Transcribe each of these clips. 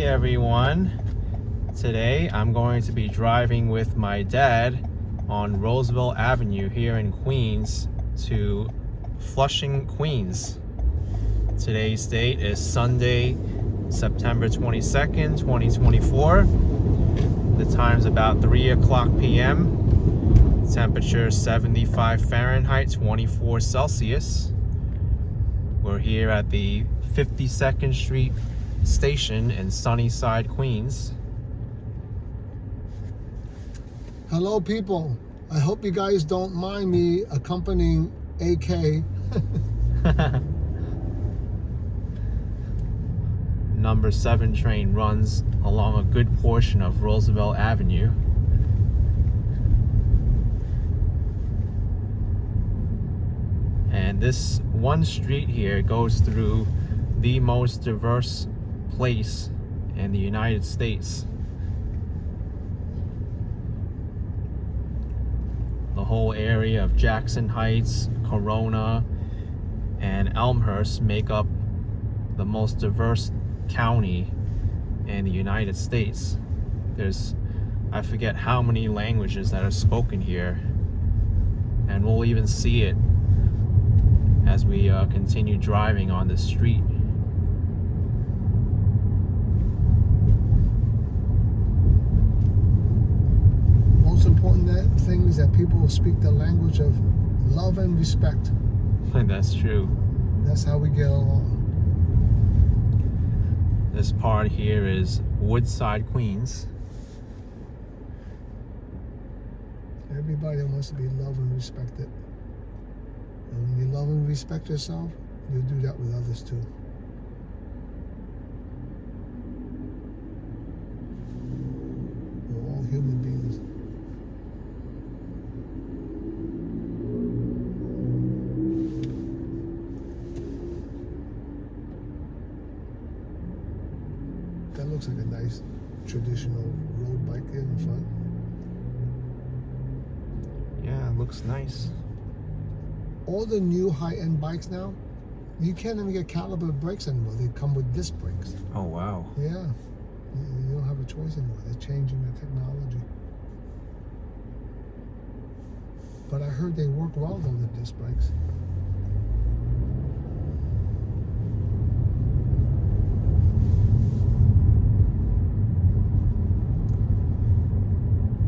everyone. Today I'm going to be driving with my dad on Roosevelt Avenue here in Queens to Flushing, Queens. Today's date is Sunday, September 22nd, 2024. The time's about 3 o'clock p.m. Temperature 75 Fahrenheit, 24 Celsius. We're here at the 52nd Street station in Sunnyside, Queens. Hello, people. I hope you guys don't mind me accompanying AK. Number 7 train runs along a good portion of Roosevelt Avenue. And this one street here goes through the most diverse place in the United States. The whole area of Jackson Heights, Corona, and Elmhurst make up the most diverse county in the United States. There's, I forget how many languages that are spoken here, and we'll even see it as we continue driving on the street. Most important thing is that people will speak the language of love and respect. That's true. That's how we get along. This part here is Woodside, Queens. Everybody wants to be loved and respected. And when you love and respect yourself, you'll do that with others too. We're all human beings. That looks like a nice traditional road bike there in front. Yeah, it looks nice. All the new high-end bikes now, you can't even get caliber brakes anymore. They come with disc brakes. Oh, wow. Yeah. You don't have a choice anymore. They're changing the technology. But I heard they work well, though, the disc brakes.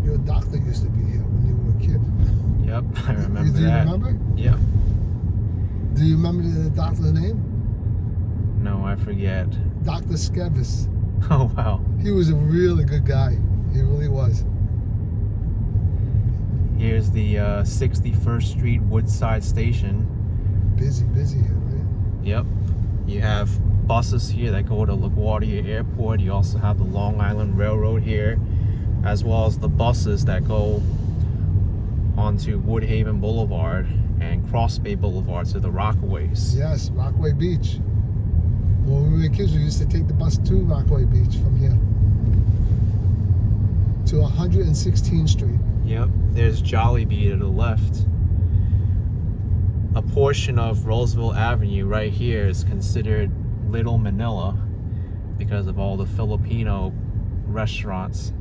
Your doctor used to be here when you were a kid. Yep, I remember that. Do you remember? Yep. Do you remember the doctor's name? No, I forget. Dr. Skevis. Oh, wow. He was a really good guy. He really was. Here's the 61st Street Woodside Station. Busy here, right? Yep. You have buses here that go to LaGuardia Airport. You also have the Long Island Railroad here, as well as the buses that go onto Woodhaven Boulevard and Cross Bay Boulevard to the Rockaways. Yes, Rockaway Beach. When we were kids, we used to take the bus to Rockaway Beach from here to 116th Street. Yep, there's Jollibee to the left. A portion of Roosevelt Avenue right here is considered Little Manila because of all the Filipino restaurants.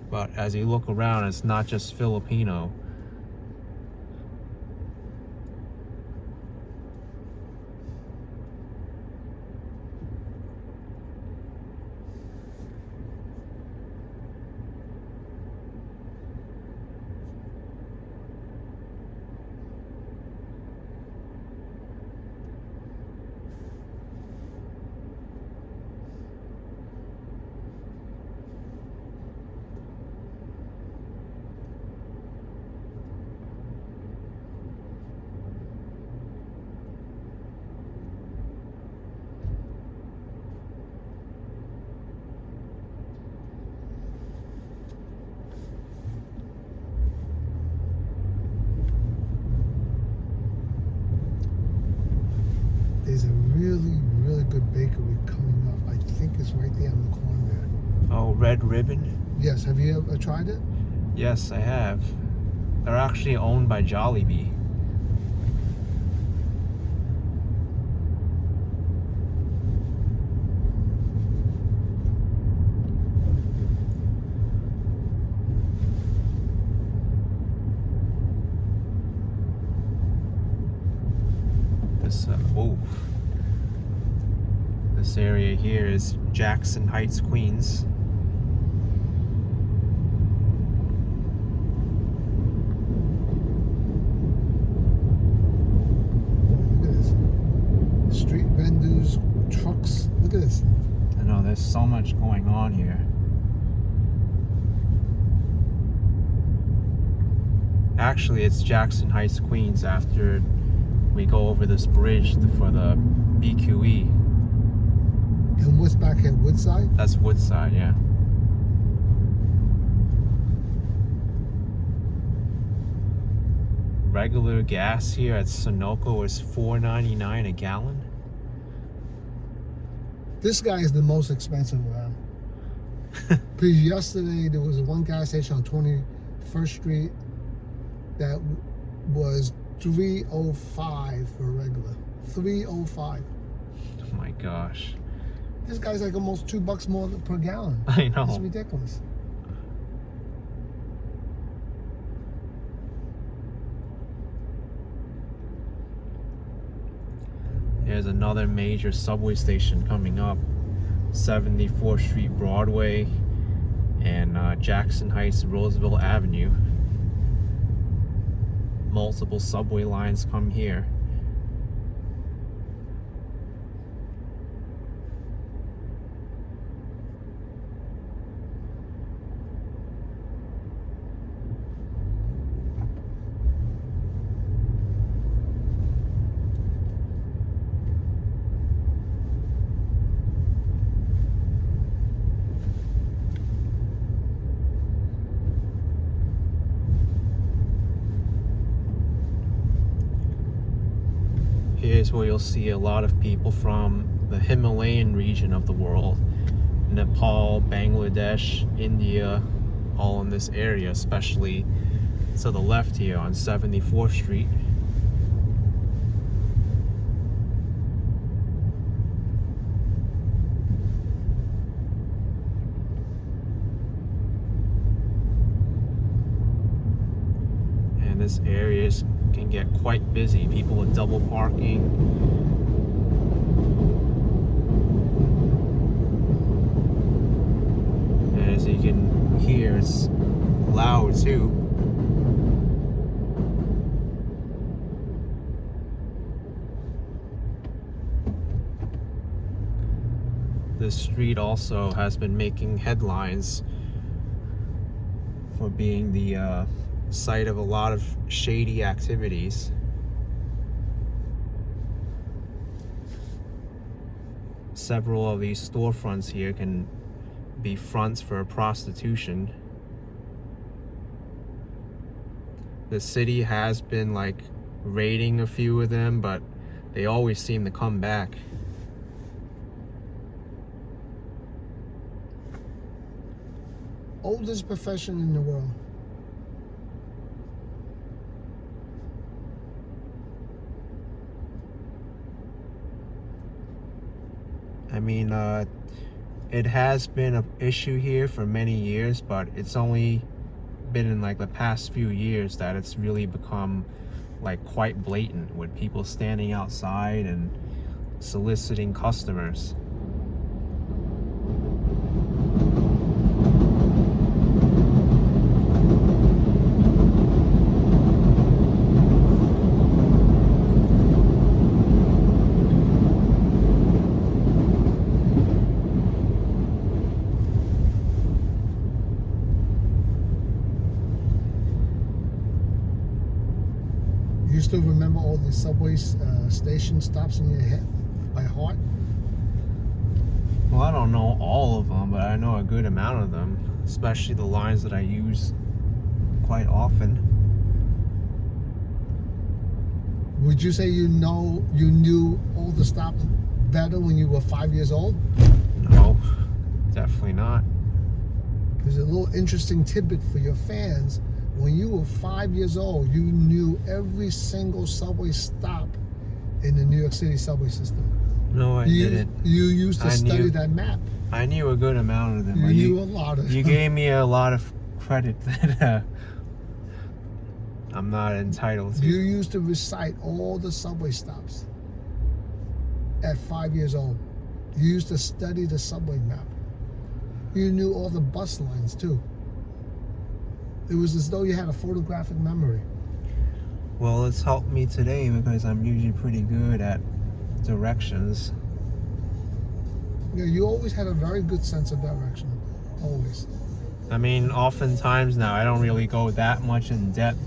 But as you look around, it's not just Filipino. There's a really good bakery coming up. I think it's right there on the corner there. Oh, Red Ribbon? Yes, have you ever tried it? Yes, I have. They're actually owned by Jollibee. This area here is Jackson Heights, Queens. Look at this. Street vendors, trucks. Look at this. I know there's so much going on here. Actually, it's Jackson Heights, Queens after we go over this bridge for the BQE. And what's back at Woodside? That's Woodside, yeah. Regular gas here at Sunoco is $4.99 a gallon. This guy is the most expensive around. Because yesterday there was one gas station on 21st Street that was $3.05 for regular. $3.05. Oh my gosh. This guy's like almost $2 more per gallon. I know. It's ridiculous. There's another major subway station coming up, 74th Street Broadway and Jackson Heights Roosevelt Avenue. Multiple subway lines come here. Here's where you'll see a lot of people from the Himalayan region of the world. Nepal, Bangladesh, India, all in this area, especially to the left here on 74th Street. And this area can get quite busy. People with double parking. And as you can hear, it's loud too. This street also has been making headlines for being the site of a lot of shady activities. Several of these storefronts here can be fronts for prostitution. The city has been like raiding a few of them, but they always seem to come back. Oldest profession in the world. I mean, it has been an issue here for many years, but it's only been in like the past few years that it's really become like quite blatant, with people standing outside and soliciting customers. You still remember all the subway station stops in your head by heart? Well, I don't know all of them, but I know a good amount of them, especially the lines that I use quite often. Would you say you knew all the stops better when you were 5 years old? No, definitely not. There's a little interesting tidbit for your fans. When you were 5 years old, you knew every single subway stop in the New York City subway system. No, I didn't. You used to study that map. I knew a good amount of them. You knew a lot of them. You gave me a lot of credit that I'm not entitled to. You used to recite all the subway stops. at 5 years old. You used to study the subway map. You knew all the bus lines too. It was as though you had a photographic memory. Well, it's helped me today because I'm usually pretty good at directions. Yeah, you always had a very good sense of direction. Always. I mean, oftentimes now I don't really go that much in depth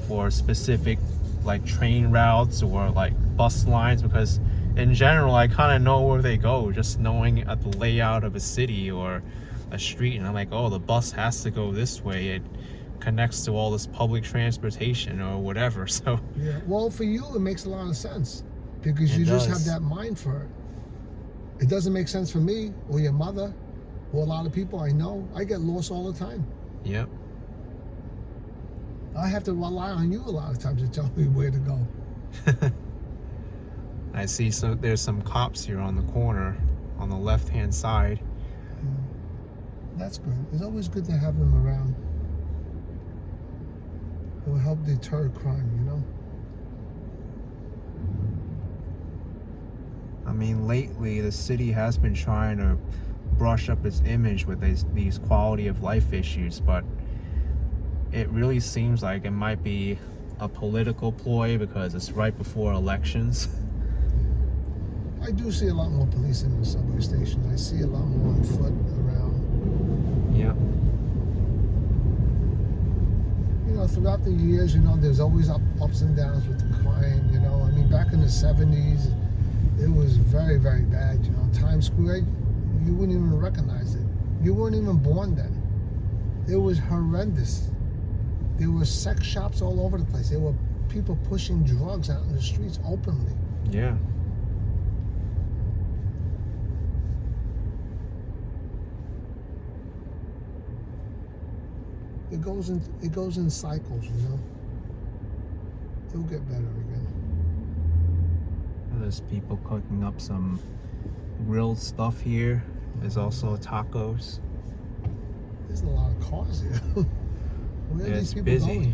for specific like train routes or like bus lines, because in general I kind of know where they go, just knowing at the layout of a city or a street, and I'm like, oh, the bus has to go this way, it connects to all this public transportation or whatever. So yeah, well, for you it makes a lot of sense because you just have that mind for it. It doesn't make sense for me or your mother or a lot of people I know. I get lost all the time. Yep. I have to rely on you a lot of times to tell me where to go. I see, so there's some cops here on the corner on the left hand side. That's good. It's always good to have them around. It will help deter crime, you know? I mean, lately the city has been trying to brush up its image with these quality of life issues, but it really seems like it might be a political ploy because it's right before elections. I do see a lot more police in the subway stations. I see a lot more on foot around. Yep. You know, throughout the years, you know, there's always ups and downs with the crime, you know. I mean, back in the 70s, it was very, very bad, you know. Times Square, you wouldn't even recognize it. You weren't even born then. It was horrendous. There were sex shops all over the place. There were people pushing drugs out in the streets openly. Yeah. It goes in cycles, you know. It'll get better again. There's people cooking up some grilled stuff here. There's also tacos. There's a lot of cars here. Where are these people busy. going?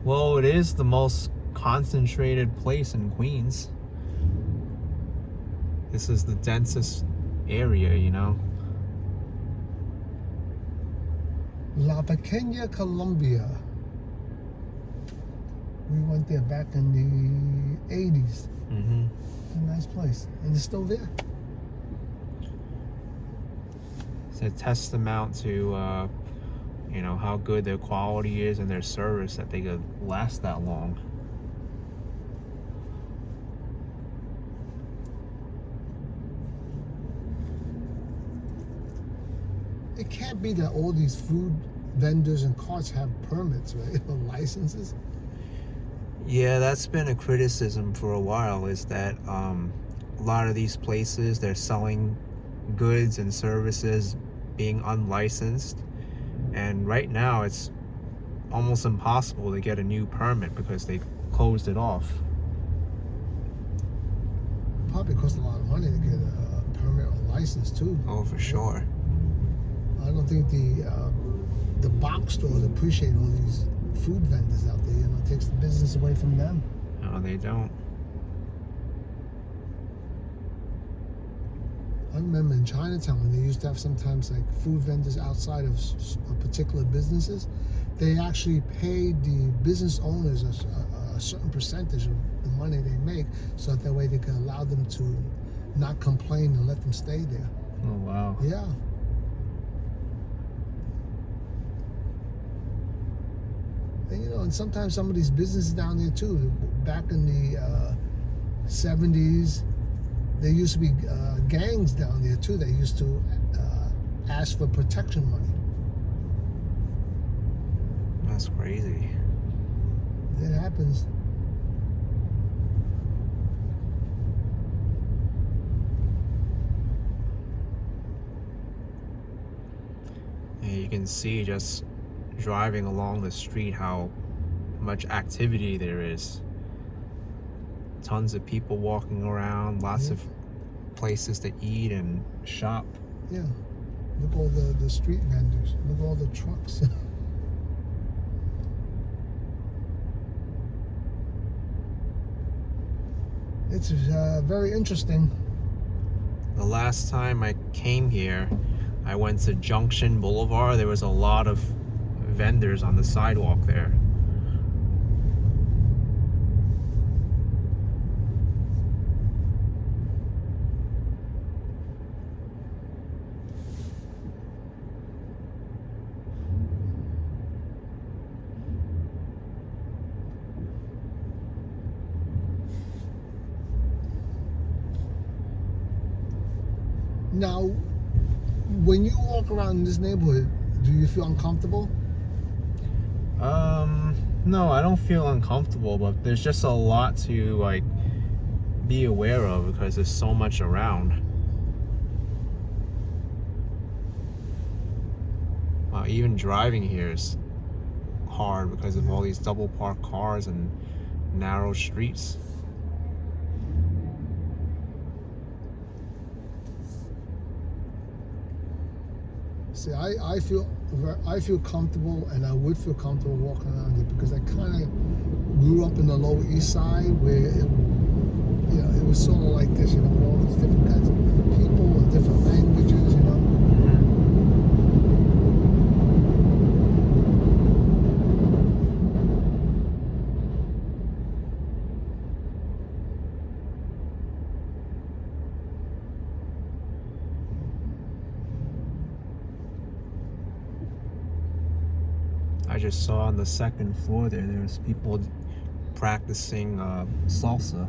Well, it is the most concentrated place in Queens. This is the densest area, you know. La Pequeña Colombia. We went there back in the 80s. Mm-hmm. A nice place. And it's still there. It's a testament to, you know, how good their quality is and their service that they could last that long. It can't be that all these food vendors and carts have permits, right? Or licenses. Yeah, that's been a criticism for a while, is that a lot of these places, they're selling goods and services being unlicensed, and right now it's almost impossible to get a new permit because they closed it off. Probably costs a lot of money to get a permit or license too. Oh, for sure. I don't think the box stores appreciate all these food vendors out there. You know, it takes the business away from them. No, they don't. I remember in Chinatown when they used to have sometimes like food vendors outside of particular businesses. They actually paid the business owners a certain percentage of the money they make, so that way they can allow them to not complain and let them stay there. Oh, wow. Yeah. And, you know, and sometimes some of these businesses down there too, back in the 70s, there used to be gangs down there too that used to ask for protection money. That's crazy. It happens. And you can see just driving along the street how much activity there is. Tons of people walking around, lots of places to eat and shop. Yeah. Look at all the street vendors. Look at all the trucks. It's very interesting. The last time I came here, I went to Junction Boulevard. There was a lot of vendors on the sidewalk there. Now, when you walk around in this neighborhood, do you feel uncomfortable? No, I don't feel uncomfortable, but there's just a lot to like be aware of because there's so much around. Wow, even driving here is hard because of all these double parked cars and narrow streets. See, I feel comfortable, and I would feel comfortable walking around here because I kind of grew up in the Lower East Side where it was sort of like this, all these different kinds of people and different languages, I just saw on the second floor there's people practicing salsa.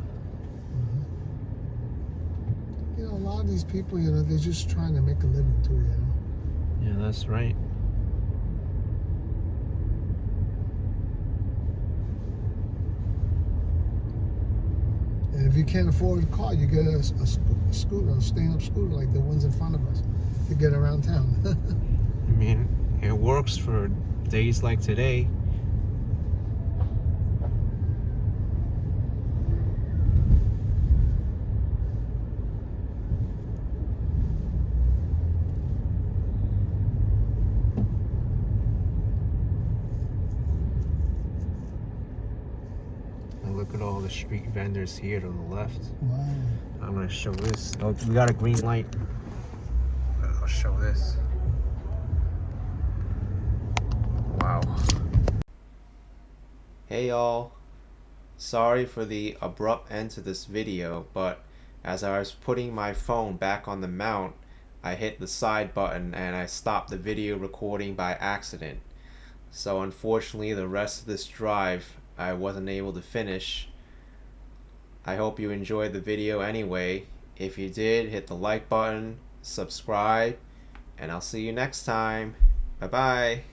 A lot of these people, they're just trying to make a living too, Yeah, that's right. And if you can't afford a car, you get a scooter, a stand-up scooter like the ones in front of us to get around town. I mean, it works for days like today. And look at all the street vendors here to the left. Wow. I'm gonna show this. Oh, we got a green light. I'll show this. Wow. Hey y'all. Sorry for the abrupt end to this video, but as I was putting my phone back on the mount, I hit the side button and I stopped the video recording by accident. So unfortunately, the rest of this drive I wasn't able to finish. I hope you enjoyed the video anyway. If you did, hit the like button, subscribe, and I'll see you next time. Bye bye.